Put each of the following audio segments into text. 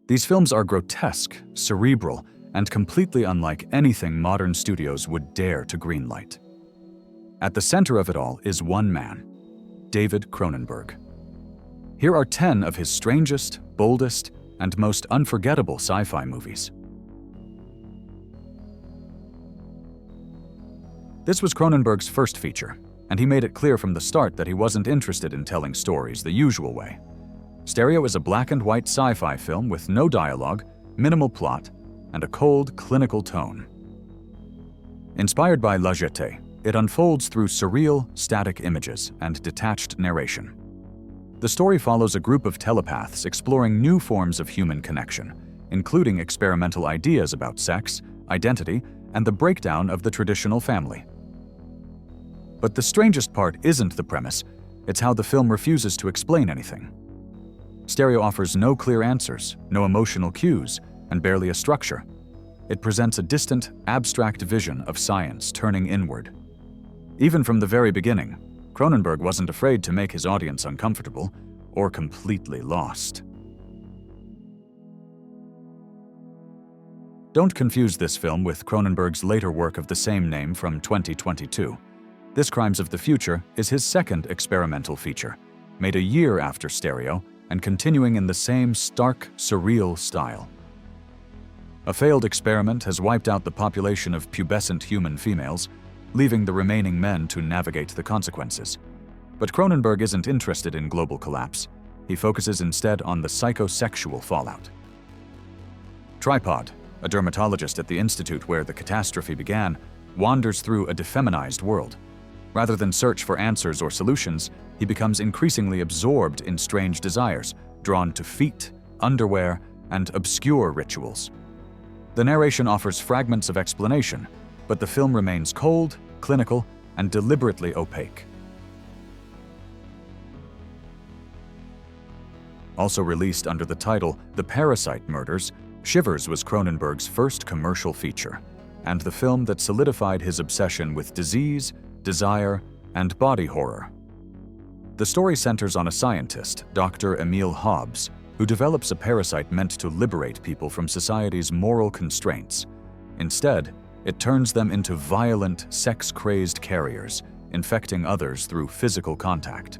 These films are grotesque, cerebral, and completely unlike anything modern studios would dare to greenlight. At the center of it all is one man, David Cronenberg. Here are 10 of his strangest, boldest, and most unforgettable sci-fi movies. This was Cronenberg's first feature, and he made it clear from the start that he wasn't interested in telling stories the usual way. Stereo is a black and white sci-fi film with no dialogue, minimal plot, and a cold, clinical tone. Inspired by La Jetée, it unfolds through surreal, static images and detached narration. The story follows a group of telepaths exploring new forms of human connection, including experimental ideas about sex, identity, and the breakdown of the traditional family. But the strangest part isn't the premise, it's how the film refuses to explain anything. Stereo offers no clear answers, no emotional cues, and barely a structure. It presents a distant, abstract vision of science turning inward. Even from the very beginning, Cronenberg wasn't afraid to make his audience uncomfortable or completely lost. Don't confuse this film with Cronenberg's later work of the same name from 2022. This Crimes of the Future is his second experimental feature, made a year after Stereo and continuing in the same stark, surreal style. A failed experiment has wiped out the population of pubescent human females, leaving the remaining men to navigate the consequences. But Cronenberg isn't interested in global collapse. He focuses instead on the psychosexual fallout. Tripod, a dermatologist at the institute where the catastrophe began, wanders through a defeminized world. Rather than search for answers or solutions, he becomes increasingly absorbed in strange desires, drawn to feet, underwear, and obscure rituals. The narration offers fragments of explanation, but the film remains cold, clinical, and deliberately opaque. Also released under the title The Parasite Murders, Shivers was Cronenberg's first commercial feature, and the film that solidified his obsession with disease, desire, and body horror. The story centers on a scientist, Dr. Emil Hobbs, who develops a parasite meant to liberate people from society's moral constraints. Instead, it turns them into violent, sex-crazed carriers, infecting others through physical contact.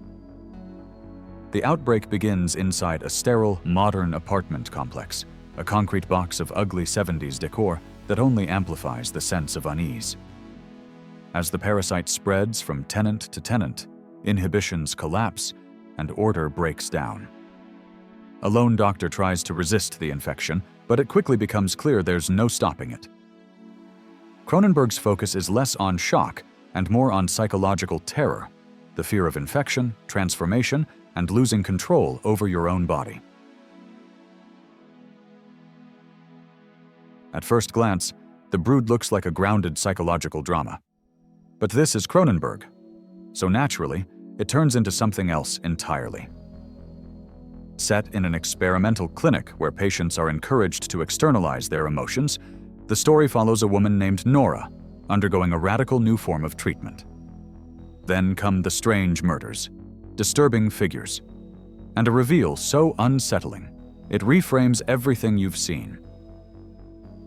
The outbreak begins inside a sterile, modern apartment complex, a concrete box of ugly 70s decor that only amplifies the sense of unease. As the parasite spreads from tenant to tenant, inhibitions collapse and order breaks down. A lone doctor tries to resist the infection, but it quickly becomes clear there's no stopping it. Cronenberg's focus is less on shock and more on psychological terror, the fear of infection, transformation, and losing control over your own body. At first glance, The Brood looks like a grounded psychological drama. But this is Cronenberg, so naturally, it turns into something else entirely. Set in an experimental clinic where patients are encouraged to externalize their emotions, the story follows a woman named Nora, undergoing a radical new form of treatment. Then come the strange murders, disturbing figures, and a reveal so unsettling, it reframes everything you've seen.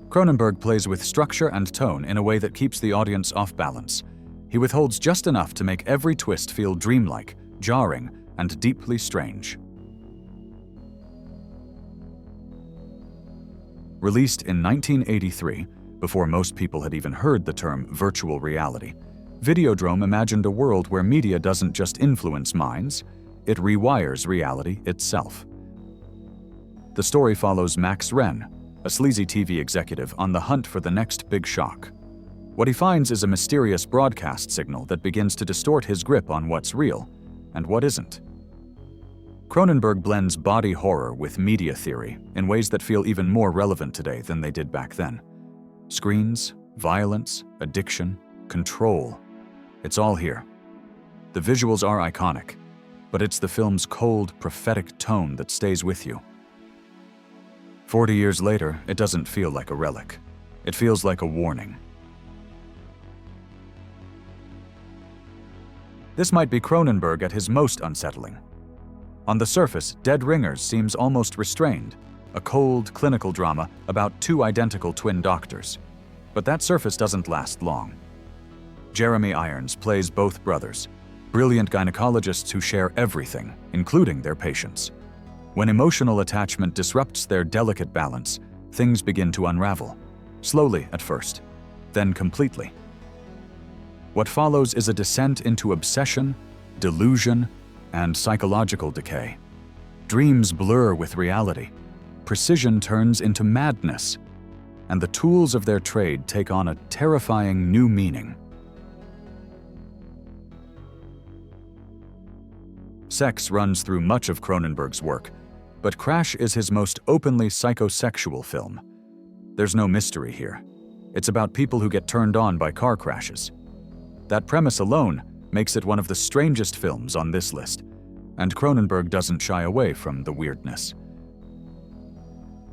Cronenberg plays with structure and tone in a way that keeps the audience off balance. He withholds just enough to make every twist feel dreamlike, jarring, and deeply strange. Released in 1983, before most people had even heard the term virtual reality, Videodrome imagined a world where media doesn't just influence minds, it rewires reality itself. The story follows Max Wren, a sleazy TV executive on the hunt for the next big shock. What he finds is a mysterious broadcast signal that begins to distort his grip on what's real and what isn't. Cronenberg blends body horror with media theory in ways that feel even more relevant today than they did back then. Screens, violence, addiction, control. It's all here. The visuals are iconic, but it's the film's cold, prophetic tone that stays with you. 40 years later, it doesn't feel like a relic. It feels like a warning. This might be Cronenberg at his most unsettling. On the surface, Dead Ringers seems almost restrained, a cold, clinical drama about two identical twin doctors. But that surface doesn't last long. Jeremy Irons plays both brothers, brilliant gynecologists who share everything, including their patients. When emotional attachment disrupts their delicate balance, things begin to unravel. Slowly at first, then completely. What follows is a descent into obsession, delusion, and psychological decay. Dreams blur with reality. Precision turns into madness, and the tools of their trade take on a terrifying new meaning. Sex runs through much of Cronenberg's work, but Crash is his most openly psychosexual film. There's no mystery here. It's about people who get turned on by car crashes. That premise alone makes it one of the strangest films on this list, and Cronenberg doesn't shy away from the weirdness.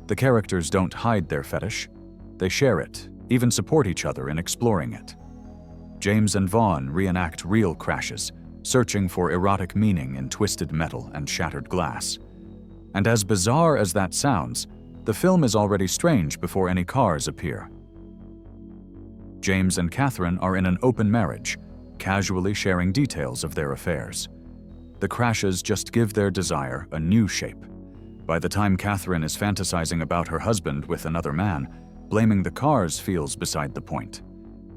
The characters don't hide their fetish. They share it, even support each other in exploring it. James and Vaughn reenact real crashes, searching for erotic meaning in twisted metal and shattered glass. And as bizarre as that sounds, the film is already strange before any cars appear. James and Catherine are in an open marriage, casually sharing details of their affairs. The crashes just give their desire a new shape. By the time Catherine is fantasizing about her husband with another man, blaming the cars feels beside the point.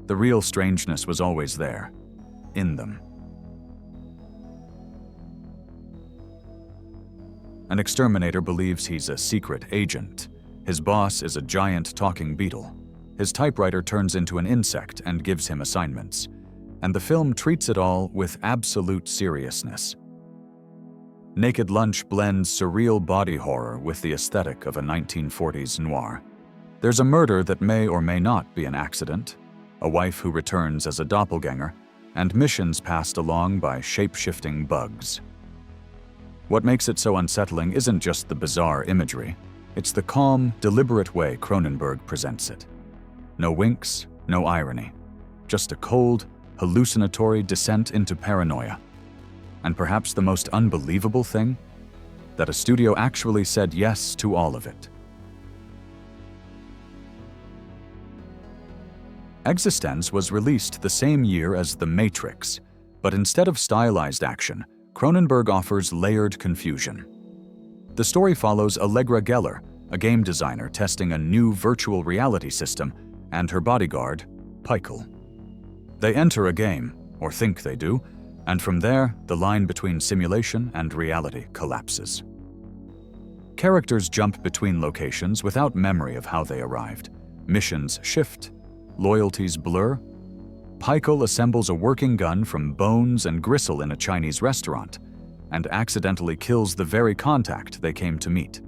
The real strangeness was always there, in them. An exterminator believes he's a secret agent. His boss is a giant talking beetle. His typewriter turns into an insect and gives him assignments. And the film treats it all with absolute seriousness. Naked Lunch blends surreal body horror with the aesthetic of a 1940s noir. There's a murder that may or may not be an accident, a wife who returns as a doppelganger, and missions passed along by shape-shifting bugs. What makes it so unsettling isn't just the bizarre imagery, it's the calm, deliberate way Cronenberg presents it. No winks, no irony, just a cold, hallucinatory descent into paranoia. And perhaps the most unbelievable thing? That a studio actually said yes to all of it. eXistenZ was released the same year as The Matrix, but instead of stylized action, Cronenberg offers layered confusion. The story follows Allegra Geller, a game designer testing a new virtual reality system, and her bodyguard, Pikel. They enter a game, or think they do, and from there, the line between simulation and reality collapses. Characters jump between locations without memory of how they arrived. Missions shift, loyalties blur. Pikel assembles a working gun from bones and gristle in a Chinese restaurant, and accidentally kills the very contact they came to meet.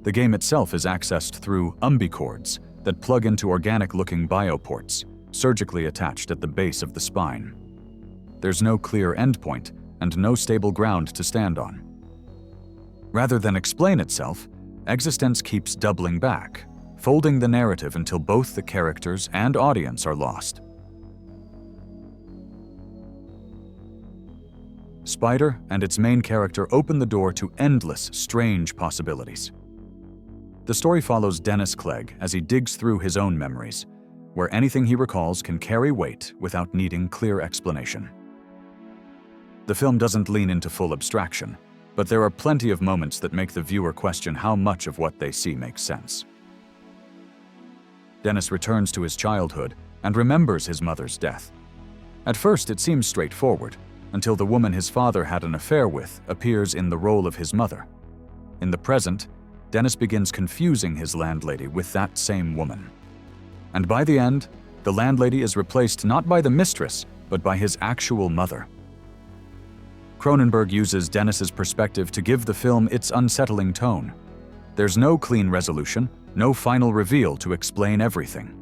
The game itself is accessed through umbicords that plug into organic-looking bioports, surgically attached at the base of the spine. There's no clear endpoint and no stable ground to stand on. Rather than explain itself, eXistenZ keeps doubling back, folding the narrative until both the characters and audience are lost. Spider and its main character open the door to endless, strange possibilities. The story follows Dennis Clegg as he digs through his own memories, where anything he recalls can carry weight without needing clear explanation. The film doesn't lean into full abstraction, but there are plenty of moments that make the viewer question how much of what they see makes sense. Dennis returns to his childhood and remembers his mother's death. At first, it seems straightforward, until the woman his father had an affair with appears in the role of his mother. In the present, Dennis begins confusing his landlady with that same woman. And by the end, the landlady is replaced not by the mistress, but by his actual mother. Cronenberg uses Dennis's perspective to give the film its unsettling tone. There's no clean resolution, no final reveal to explain everything.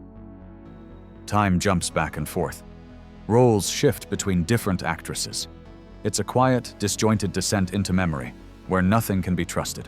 Time jumps back and forth. Roles shift between different actresses. It's a quiet, disjointed descent into memory, where nothing can be trusted.